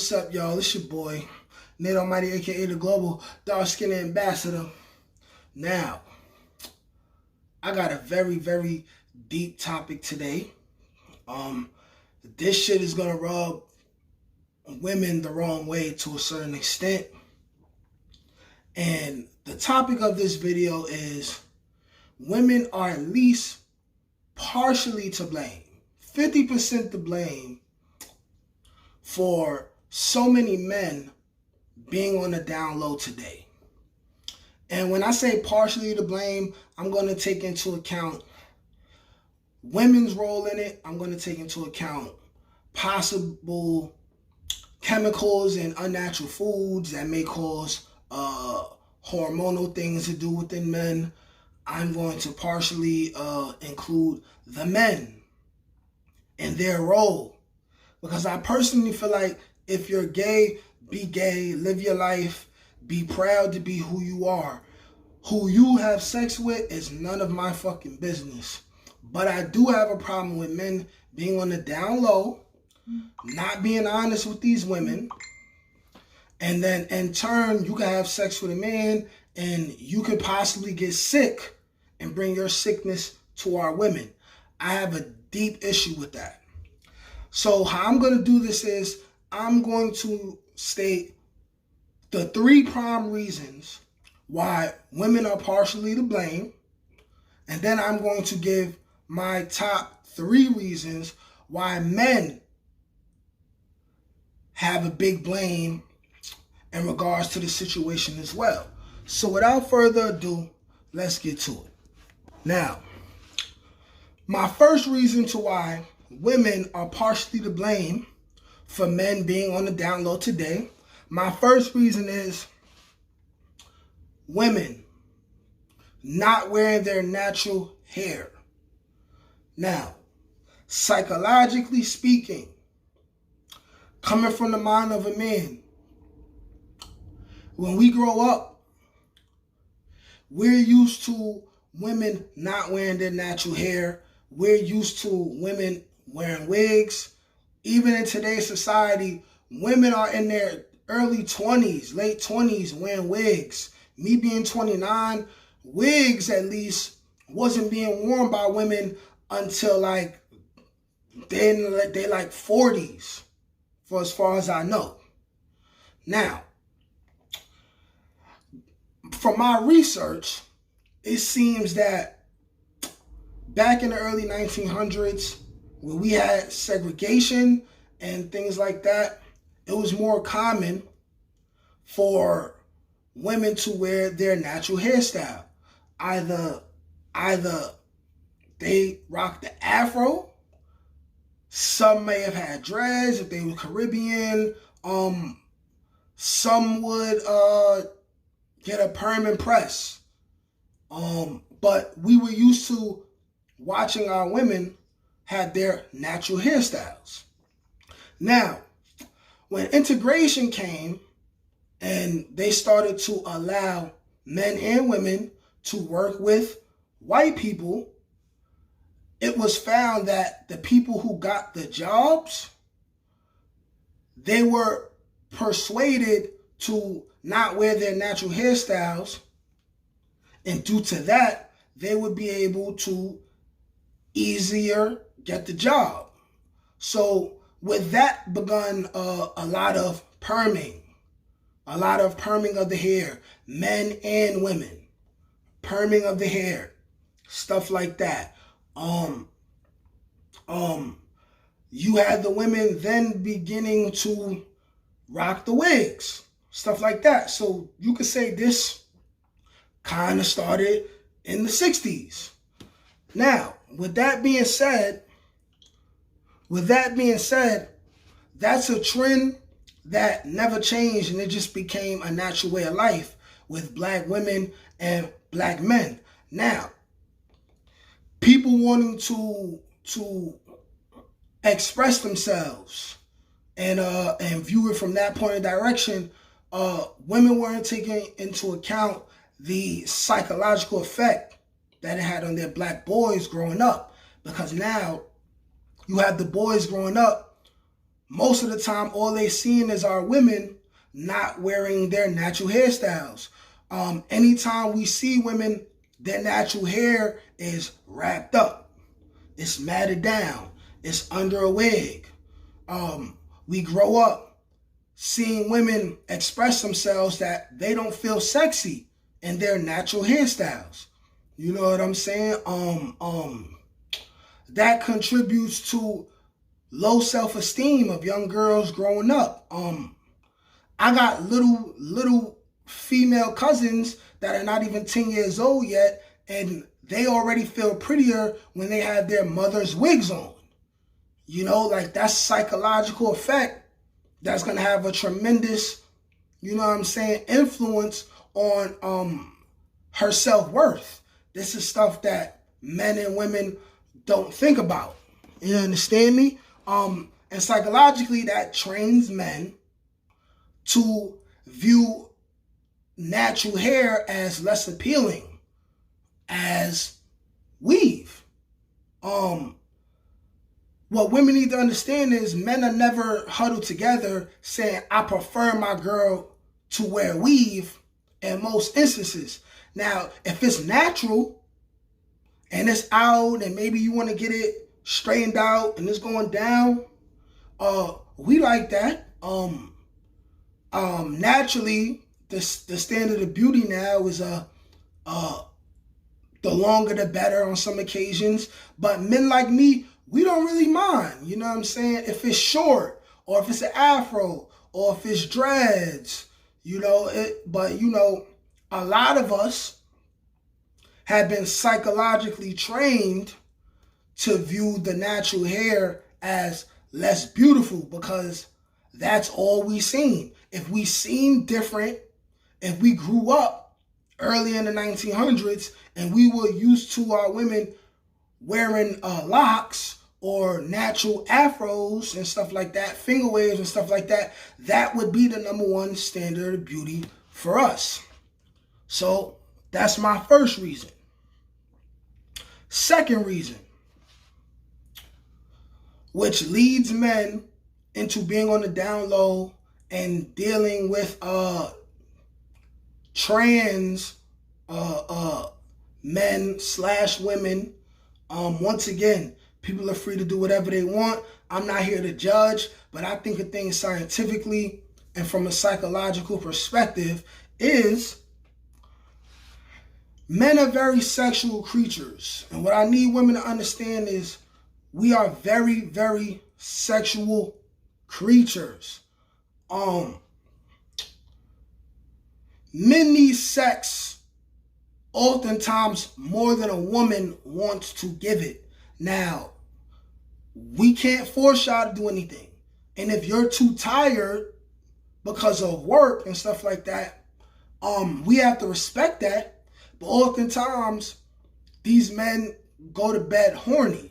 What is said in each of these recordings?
What's up, y'all? It's your boy, Nate Almighty, aka the Global Dark Skin Ambassador. Now, I got a very, very deep topic today. This shit is gonna rub women the wrong way to a certain extent. And the topic of this video is women are at least partially to blame, 50% to blame for so many men being on the down low today. And when I say partially to blame, I'm going to take into account women's role in it. I'm going to take into account possible chemicals and unnatural foods that may cause hormonal things to do within men. I'm going to partially include the men and their role. Because I personally feel like if you're gay, be gay, live your life, be proud to be who you are. Who you have sex with is none of my fucking business. But I do have a problem with men being on the down low, not being honest with these women, and then in turn, you can have sex with a man and you could possibly get sick and bring your sickness to our women. I have a deep issue with that. So how I'm going to do this is I'm going to state the 3 prime reasons why women are partially to blame. And then I'm going to give my top 3 reasons why men have a big blame in regards to the situation as well. So without further ado, let's get to it. Now, my first reason to why women are partially to blame for men being on the down low today. My first reason is women not wearing their natural hair. Now, psychologically speaking, coming from the mind of a man, when we grow up, we're used to women not wearing their natural hair. We're used to women wearing wigs. Even in today's society, women are in their early 20s, late 20s wearing wigs. Me being 29, wigs at least wasn't being worn by women until like they like 40s, for as far as I know. Now, from my research, it seems that back in the early 1900s, when we had segregation and things like that, it was more common for women to wear their natural hairstyle. Either they rocked the afro, some may have had dreads if they were Caribbean, some would get a perm and press. But we were used to watching our women had their natural hairstyles. Now, when integration came and they started to allow men and women to work with white people, it was found that the people who got the jobs, they were persuaded to not wear their natural hairstyles, and due to that, they would be able to easier get the job. So with that begun a lot of perming of the hair, men and women, perming of the hair, stuff like that. You had the women then beginning to rock the wigs, stuff like that. So you could say this kind of started in the 60s. Now, with that being said, that's a trend that never changed, and it just became a natural way of life with black women and black men. Now, people wanting to express themselves and view it from that point of direction, women weren't taking into account the psychological effect that it had on their black boys growing up. Because now you have the boys growing up most of the time, all they seeing is our women not wearing their natural hairstyles. Anytime we see women, their natural hair is wrapped up. It's matted down. It's under a wig. We grow up seeing women express themselves that they don't feel sexy in their natural hairstyles. You know what I'm saying? That contributes to low self-esteem of young girls growing up. I got little female cousins that are not even 10 years old yet, and they already feel prettier when they have their mother's wigs on. You know, like that's psychological effect that's gonna have a tremendous, you know what I'm saying, influence on her self-worth. This is stuff that men and women don't think about. You understand me? And psychologically, that trains men to view natural hair as less appealing as weave. What women need to understand is men are never huddled together saying, I prefer my girl to wear weave in most instances. Now, if it's natural and it's out and maybe you want to get it straightened out and it's going down, we like that. Naturally, the standard of beauty now is the longer the better on some occasions. But men like me, we don't really mind. You know what I'm saying? If it's short, or if it's an afro, or if it's dreads, you know. But you know, a lot of us have been psychologically trained to view the natural hair as less beautiful because that's all we seen. If we seen different, if we grew up early in the 1900s and we were used to our women wearing locks or natural afros and stuff like that, finger waves and stuff like that, that would be the number one standard of beauty for us. So that's my first reason. Second reason, which leads men into being on the down low and dealing with trans men / women. Once again, people are free to do whatever they want. I'm not here to judge, but I think of things scientifically and from a psychological perspective is men are very sexual creatures. And what I need women to understand is we are very, very sexual creatures. Men need sex oftentimes more than a woman wants to give it. Now, we can't force y'all to do anything. And if you're too tired because of work and stuff like that, we have to respect that. But oftentimes, these men go to bed horny,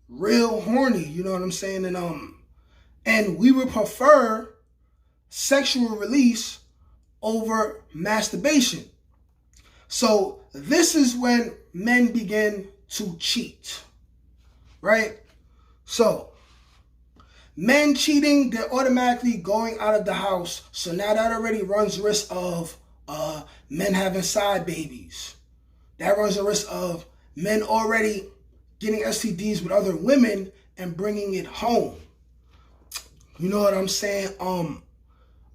real horny, you know what I'm saying? And we would prefer sexual release over masturbation. So this is when men begin to cheat, right? So men cheating, they're automatically going out of the house. So now that already runs risk of men having side babies. That runs a risk of men already getting STDs with other women and bringing it home. You know what I'm saying?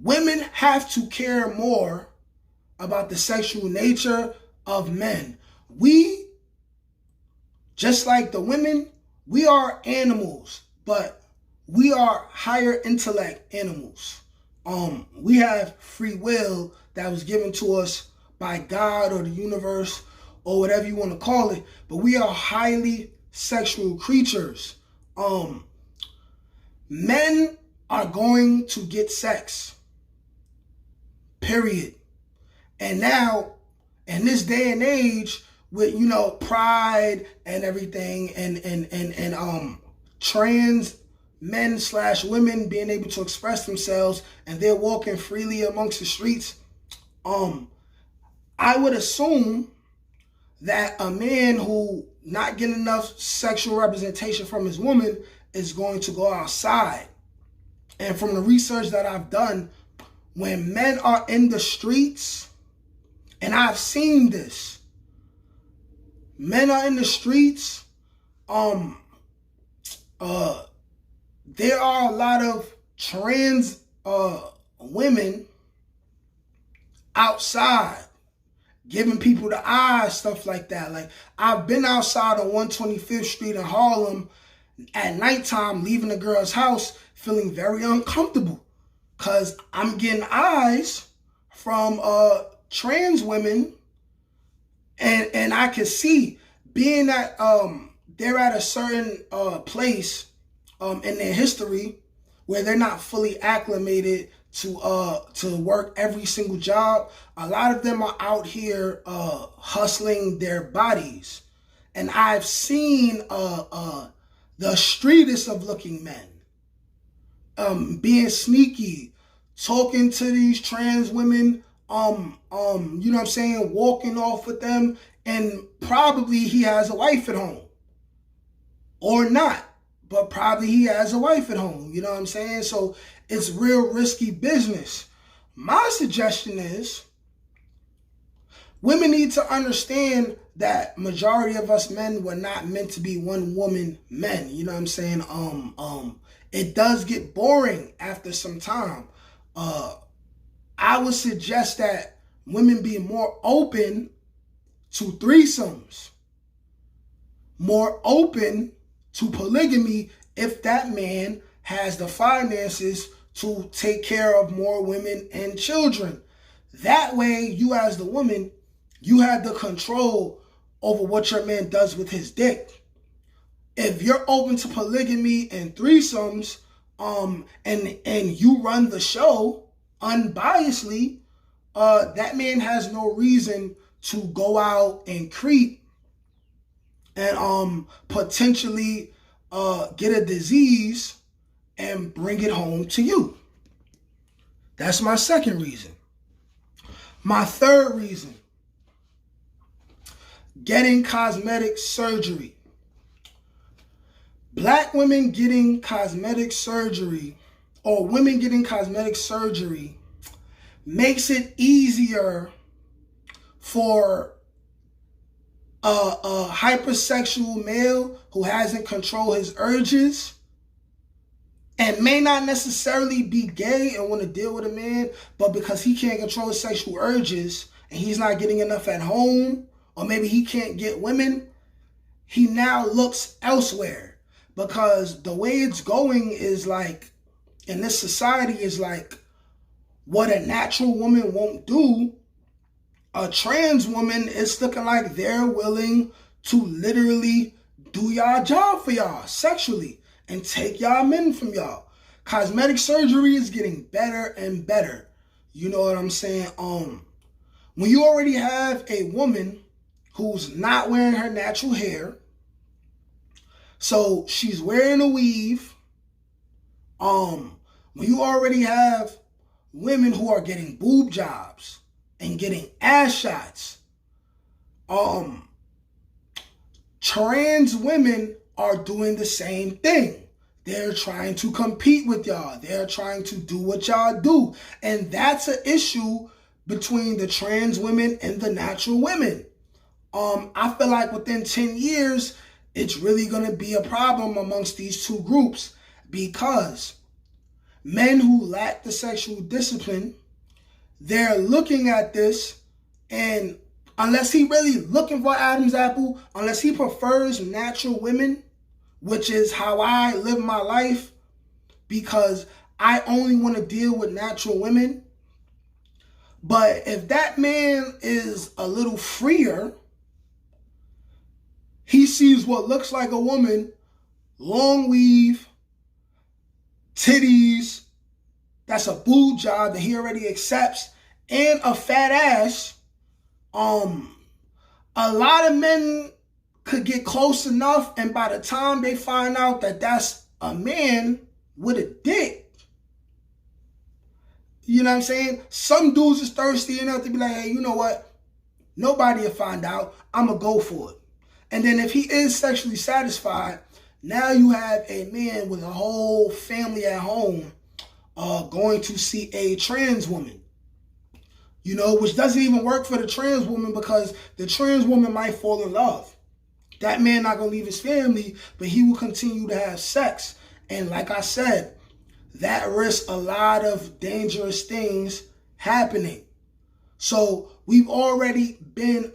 Women have to care more about the sexual nature of men. We, just like the women, we are animals, but we are higher intellect animals. We have free will that was given to us by God or the universe or whatever you want to call it, but we are highly sexual creatures. Men are going to get sex. Period. And now, in this day and age, with pride and everything, and trans men / women being able to express themselves, and they're walking freely amongst the streets, I would assume that a man who not getting enough sexual representation from his woman is going to go outside and from the research that I've done, when men are in the streets, and I've seen this, men are in the streets, there are a lot of trans women outside giving people the eye, stuff like that. Like, I've been outside on 125th Street in Harlem at nighttime, leaving a girl's house, feeling very uncomfortable because I'm getting eyes from trans women, and I can see, being that they're at a certain place in their history where they're not fully acclimated to work every single job. A lot of them are out here hustling their bodies, and I've seen the streetest of looking men being sneaky, talking to these trans women, you know what I'm saying, walking off with them, and probably he has a wife at home, or not, but probably he has a wife at home, you know what I'm saying? So it's real risky business. My suggestion is, women need to understand that majority of us men were not meant to be one woman men, you know what I'm saying? It does get boring after some time. I would suggest that women be more open to threesomes, more open to polygamy if that man has the finances to take care of more women and children. That way, you as the woman, you have the control over what your man does with his dick. If you're open to polygamy and threesomes, and you run the show unbiasedly, that man has no reason to go out and creep and potentially get a disease and bring it home to you. That's my second reason. My third reason, getting cosmetic surgery. Black women getting cosmetic surgery, or women getting cosmetic surgery, makes it easier for a hypersexual male who hasn't controlled his urges and may not necessarily be gay and want to deal with a man, but because he can't control his sexual urges and he's not getting enough at home, or maybe he can't get women, he now looks elsewhere. Because the way it's going is like, in this society, is like, what a natural woman won't do, a trans woman is looking like they're willing to literally do y'all job for y'all sexually and take y'all men from y'all. Cosmetic surgery is getting better and better. You know what I'm saying? When you already have a woman who's not wearing her natural hair, so she's wearing a weave, when you already have women who are getting boob jobs and getting ass shots, trans women are doing the same thing. They're trying to compete with y'all. They're trying to do what y'all do. And that's an issue between the trans women and the natural women. I feel like within 10 years, it's really going to be a problem amongst these two groups, because men who lack the sexual discipline, they're looking at this, and unless he really looking for Adam's apple, unless he prefers natural women, which is how I live my life, because I only want to deal with natural women. But if that man is a little freer, he sees what looks like a woman, long weave, titties, that's a boob job that he already accepts, and a fat ass. A lot of men could get close enough, and by the time they find out that that's a man with a dick, you know what I'm saying? Some dudes is thirsty enough to be like, hey, you know what? Nobody will find out. I'm going to go for it. And then if he is sexually satisfied, now you have a man with a whole family at home going to see a trans woman, which doesn't even work for the trans woman because the trans woman might fall in love. That man not going to leave his family, but he will continue to have sex. And like I said, that risks a lot of dangerous things happening. So we've already been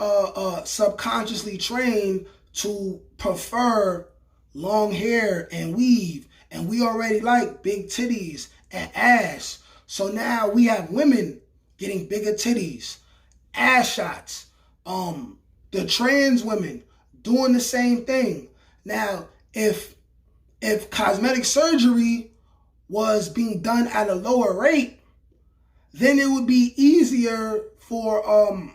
subconsciously trained to prefer long hair and weave. And we already like big titties and ass. So now we have women getting bigger titties, ass shots. The trans women doing the same thing. Now, if cosmetic surgery was being done at a lower rate, then it would be easier for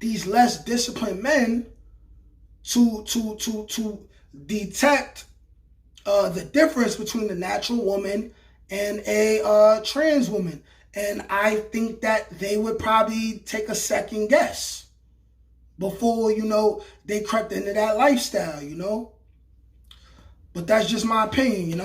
these less disciplined men to detect the difference between the natural woman and a trans woman. And I think that they would probably take a second guess before, they crept into that lifestyle, But that's just my opinion,